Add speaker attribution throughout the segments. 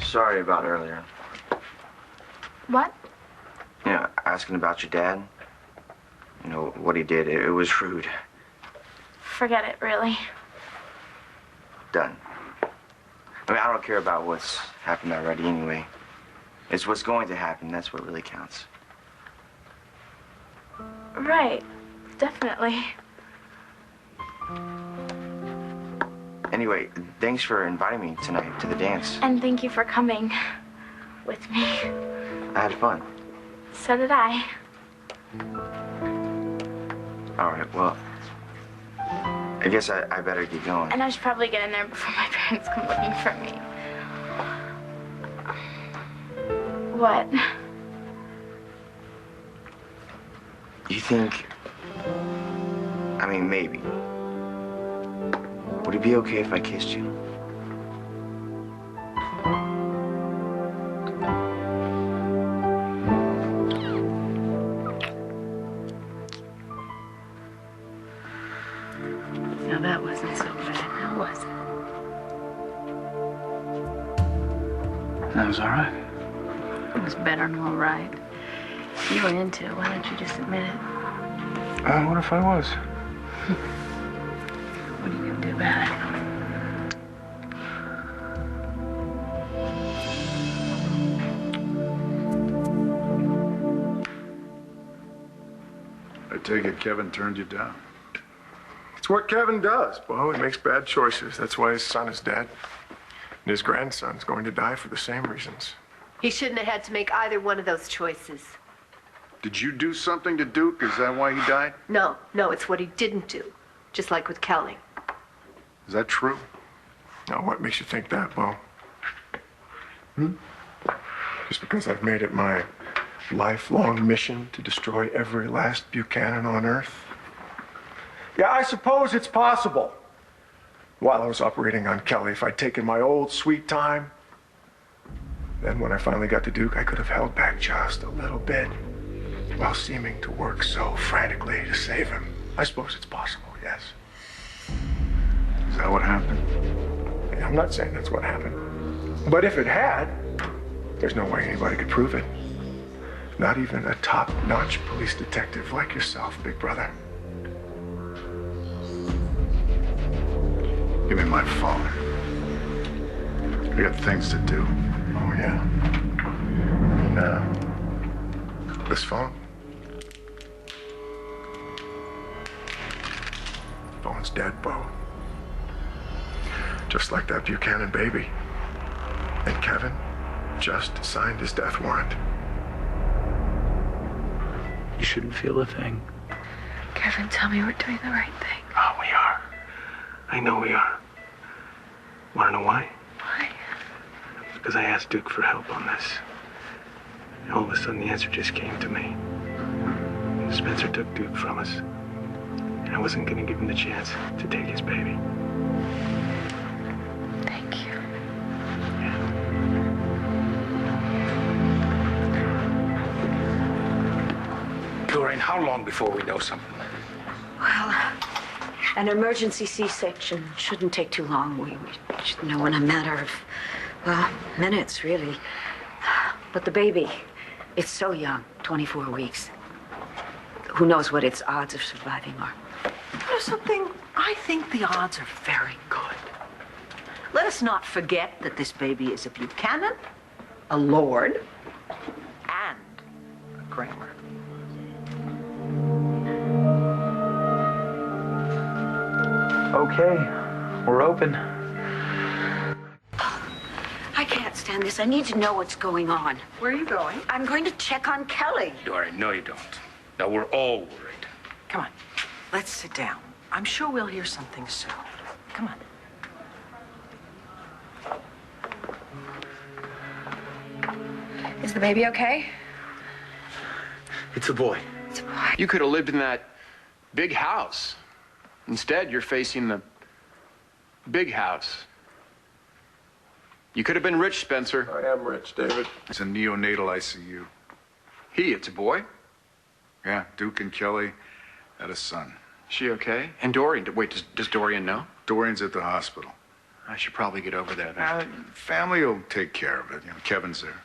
Speaker 1: sorry about earlier.
Speaker 2: What?
Speaker 1: You know, asking about your dad. You know, what he did, it was rude.
Speaker 2: Forget it, really.
Speaker 1: Done. I mean, I don't care about what's happened already anyway. It's what's going to happen, that's what really counts.
Speaker 2: Right. Definitely.
Speaker 1: Anyway, thanks for inviting me tonight to the dance.
Speaker 2: And thank you for coming with me.
Speaker 1: I had fun.
Speaker 2: So did I.
Speaker 1: All right, well, I guess I better get going.
Speaker 2: And I should probably get in there before my parents come looking for me. What?
Speaker 1: You think, I mean, maybe. Would it be okay if I kissed you?
Speaker 3: Now that wasn't so bad, now was it?
Speaker 4: That was all right.
Speaker 3: It was better than all right. You were into it, why don't you just admit it?
Speaker 4: What if I was?
Speaker 3: What are you gonna do about it?
Speaker 5: I take it Kevin turned you down. It's what Kevin does, Bo. He makes bad choices. That's why his son is dead. And his grandson's going to die for the same reasons.
Speaker 6: He shouldn't have had to make either one of those choices.
Speaker 5: Did you do something to Duke? Is that why he died?
Speaker 6: No, it's what he didn't do. Just like with Kelly.
Speaker 5: Is that true? Now, what makes you think that, Bo? Just because I've made it my lifelong mission to destroy every last Buchanan on Earth? Yeah, I suppose it's possible. While I was operating on Kelly, if I'd taken my old sweet time, then when I finally got to Duke, I could have held back just a little bit while seeming to work so frantically to save him. I suppose it's possible, yes.
Speaker 4: Is that what happened?
Speaker 5: Yeah, I'm not saying that's what happened. But if it had, there's no way anybody could prove it. Not even a top-notch police detective like yourself, big brother.
Speaker 4: Give me my phone. I got things to do.
Speaker 5: Oh, yeah. And, this phone? Phone's dead, Bo. Just like that Buchanan baby. And Kevin just signed his death warrant.
Speaker 4: You shouldn't feel a thing.
Speaker 3: Kevin, tell me we're doing the right thing.
Speaker 4: Oh, we are. I know we are. Want to know why?
Speaker 3: Why?
Speaker 4: Because I asked Duke for help on this. And all of a sudden, the answer just came to me. Spencer took Duke from us. And I wasn't going to give him the chance to take his baby.
Speaker 3: Thank you.
Speaker 7: Dorian, how long before we know something?
Speaker 8: Well, an emergency C-section shouldn't take too long. We should know in a matter of, well, minutes, really. But the baby, it's so young, 24 weeks. Who knows what its odds of surviving are.
Speaker 9: You know something? I think the odds are very good. Let us not forget that this baby is a Buchanan, a Lord, and a Cramer.
Speaker 4: Okay, we're open.
Speaker 8: I can't stand this. I need to know what's going on.
Speaker 9: Where are you going?
Speaker 8: I'm going to check on Kelly.
Speaker 7: Dorian, no, you don't. Now, we're all worried.
Speaker 9: Come on, let's sit down. I'm sure we'll hear something soon. Come on.
Speaker 2: Is the baby okay?
Speaker 4: It's a boy.
Speaker 2: It's a boy.
Speaker 10: You could have lived in that big house. Instead, you're facing the big house. You could have been rich, Spencer.
Speaker 5: I am rich, David.
Speaker 4: It's a neonatal ICU.
Speaker 10: It's a boy.
Speaker 4: Yeah, Duke and Kelly had a son.
Speaker 10: She okay? And Dorian, wait, does Dorian know?
Speaker 4: Dorian's at the hospital.
Speaker 10: I should probably get over there then.
Speaker 11: Family will take care of it. You know, Kevin's there.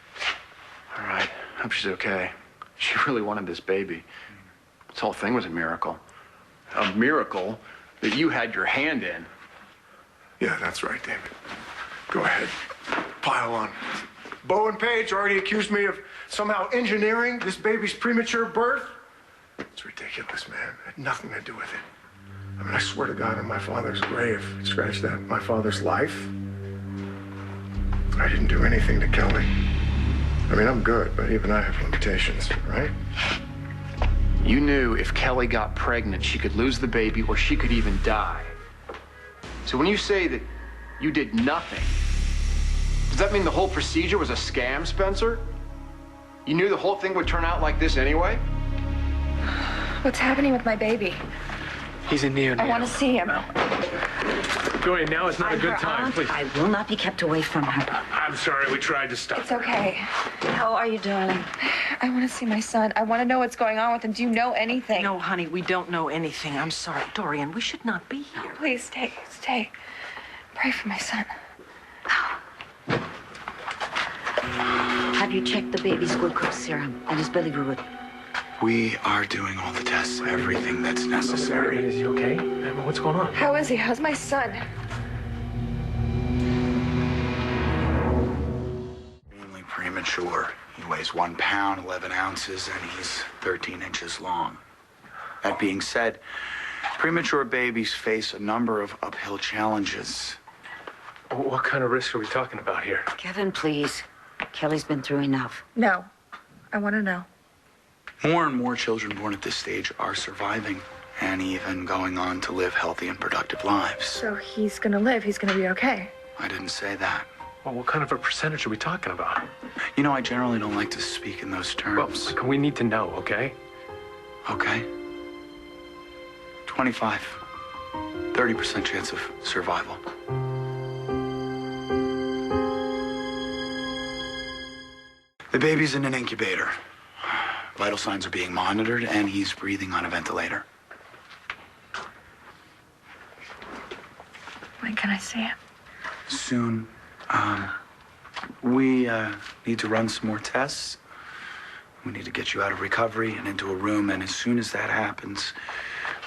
Speaker 10: All right. Hope she's okay. She really wanted this baby. This whole thing was a miracle. A miracle that you had your hand in.
Speaker 5: Yeah, that's right, David. Go ahead. Pile on. Bo and Paige already accused me of somehow engineering this baby's premature birth. It's ridiculous, man. It had nothing to do with it. I mean, I swear to God, on my father's grave, scratch that, my father's life, I didn't do anything to Kelly. I mean, I'm good, but even I have limitations, right?
Speaker 10: You knew if Kelly got pregnant, she could lose the baby or she could even die. So when you say that you did nothing, does that mean the whole procedure was a scam, Spencer? You knew the whole thing would turn out like this anyway?
Speaker 2: What's happening with my baby?
Speaker 4: He's in neonatal.
Speaker 2: I want to see him.
Speaker 4: Dorian, now is not a good time, please.
Speaker 8: I will not be kept away from her.
Speaker 7: I'm sorry, we tried to stop.
Speaker 2: It's okay.
Speaker 8: How are you, darling?
Speaker 2: I want to see my son. I want to know what's going on with him. Do you know anything?
Speaker 9: No, honey, we don't know anything. I'm sorry. Dorian, we should not be here.
Speaker 2: Please stay. Stay. Pray for my son.
Speaker 8: Have you checked the baby's glucose serum and his bilirubin?
Speaker 12: We are doing all the tests, everything that's necessary.
Speaker 4: Is he okay? Emma, what's going on?
Speaker 2: How is he? How's my son?
Speaker 12: Extremely premature. He weighs 1 pound, 11 ounces, and he's 13 inches long. That being said, premature babies face a number of uphill challenges.
Speaker 4: What kind of risk are we talking about here?
Speaker 8: Kevin, please. Kelly's been through enough.
Speaker 2: No. I want to know.
Speaker 12: More and more children born at this stage are surviving and even going on to live healthy and productive lives.
Speaker 2: So he's going to live. He's going to be okay.
Speaker 12: I didn't say that.
Speaker 4: Well, what kind of a percentage are we talking about?
Speaker 12: You know, I generally don't like to speak in those terms.
Speaker 4: Well, we need to know, okay?
Speaker 12: Okay. 25. 30% chance of survival. The baby's in an incubator. Vital signs are being monitored, and he's breathing on a ventilator.
Speaker 2: When can I see him?
Speaker 12: Soon. We need to run some more tests. We need to get you out of recovery and into a room, and as soon as that happens,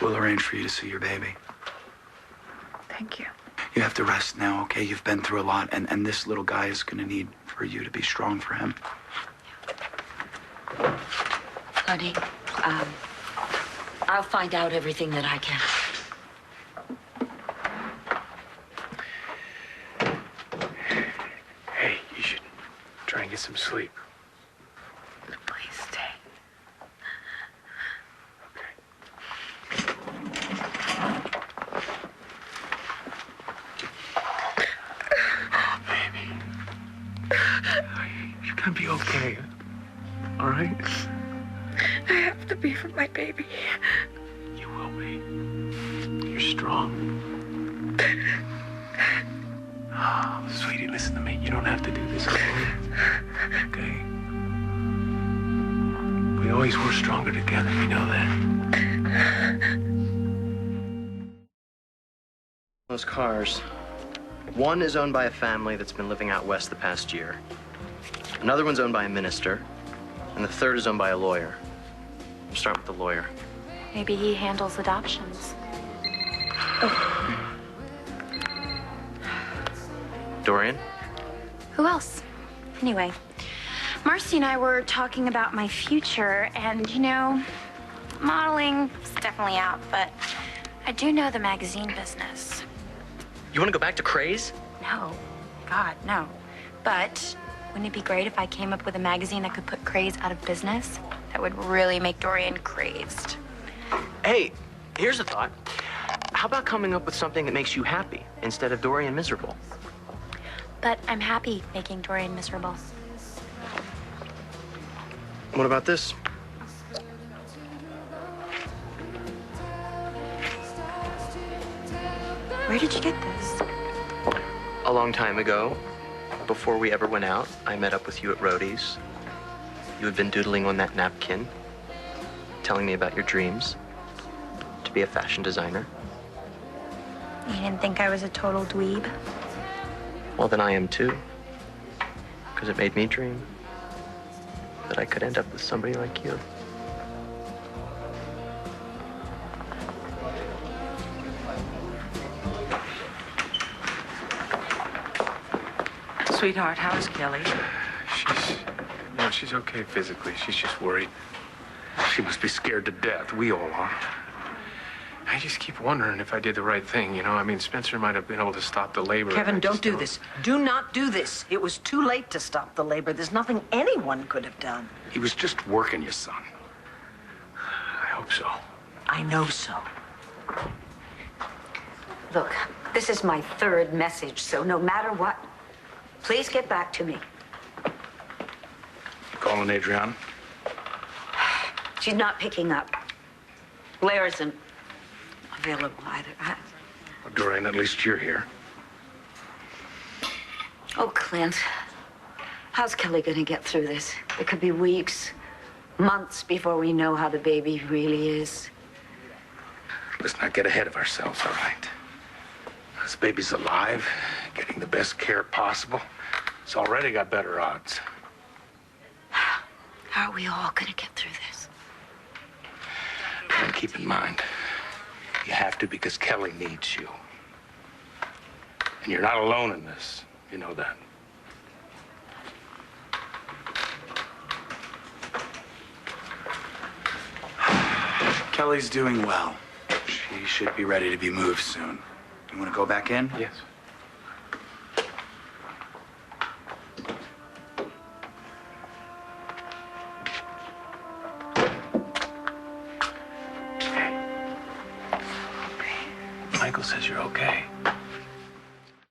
Speaker 12: we'll arrange for you to see your baby.
Speaker 2: Thank you.
Speaker 12: You have to rest now, okay? You've been through a lot, and this little guy is going to need for you to be strong for him.
Speaker 8: Honey, I'll find out everything that I can.
Speaker 4: Hey, you should try and get some sleep.
Speaker 2: Please stay.
Speaker 4: Oh, baby. You're gonna be okay. All right?
Speaker 2: I have to be for my baby.
Speaker 4: You will be. You're strong. Oh, sweetie, listen to me. You don't have to do this alone. Okay? We always were stronger together. You know that.
Speaker 13: Those cars. One is owned by a family that's been living out west the past year. Another one's owned by a minister. And the third is owned by a lawyer. We'll start with the lawyer.
Speaker 2: Maybe he handles adoptions. Oh.
Speaker 13: Dorian?
Speaker 2: Who else? Anyway, Marcy and I were talking about my future, and you know, modeling is definitely out, but I do know the magazine business.
Speaker 13: You want to go back to Craze?
Speaker 2: No. God, no. But wouldn't it be great if I came up with a magazine that could put Craze out of business? That would really make Dorian crazed.
Speaker 13: Hey, here's a thought. How about coming up with something that makes you happy instead of Dorian miserable?
Speaker 2: But I'm happy making Dorian miserable.
Speaker 13: What about this?
Speaker 2: Where did you get this?
Speaker 13: A long time ago, before we ever went out, I met up with you at Rhodey's. You had been doodling on that napkin, telling me about your dreams to be a fashion designer.
Speaker 2: You didn't think I was a total dweeb?
Speaker 13: Well, then I am too. Because it made me dream that I could end up with somebody like you.
Speaker 9: Sweetheart, how's Kelly?
Speaker 4: She's okay physically. She's just worried. She must be scared to death. We all are. I just keep wondering if I did the right thing, you know? I mean, Spencer might have been able to stop the labor.
Speaker 9: Kevin, don't do this. Do not do this. It was too late to stop the labor. There's nothing anyone could have done.
Speaker 7: He was just working you, son.
Speaker 4: I hope so.
Speaker 9: I know so.
Speaker 8: Look, this is my third message, so no matter what, please get back to me.
Speaker 7: Calling Adriana?
Speaker 8: She's not picking up. Blair isn't available either.
Speaker 7: Well, Dorian, at least you're here.
Speaker 8: Oh, Clint, how's Kelly gonna get through this? It could be weeks, months before we know how the baby really is.
Speaker 7: Let's not get ahead of ourselves, all right? This baby's alive, getting the best care possible. It's already got better odds.
Speaker 8: How are we all gonna get through this?
Speaker 7: And keep in mind, you have to because Kelly needs you. And you're not alone in this. You know that.
Speaker 12: Kelly's doing well. She should be ready to be moved soon. You want to go back in?
Speaker 4: Yes. Michael says you're okay.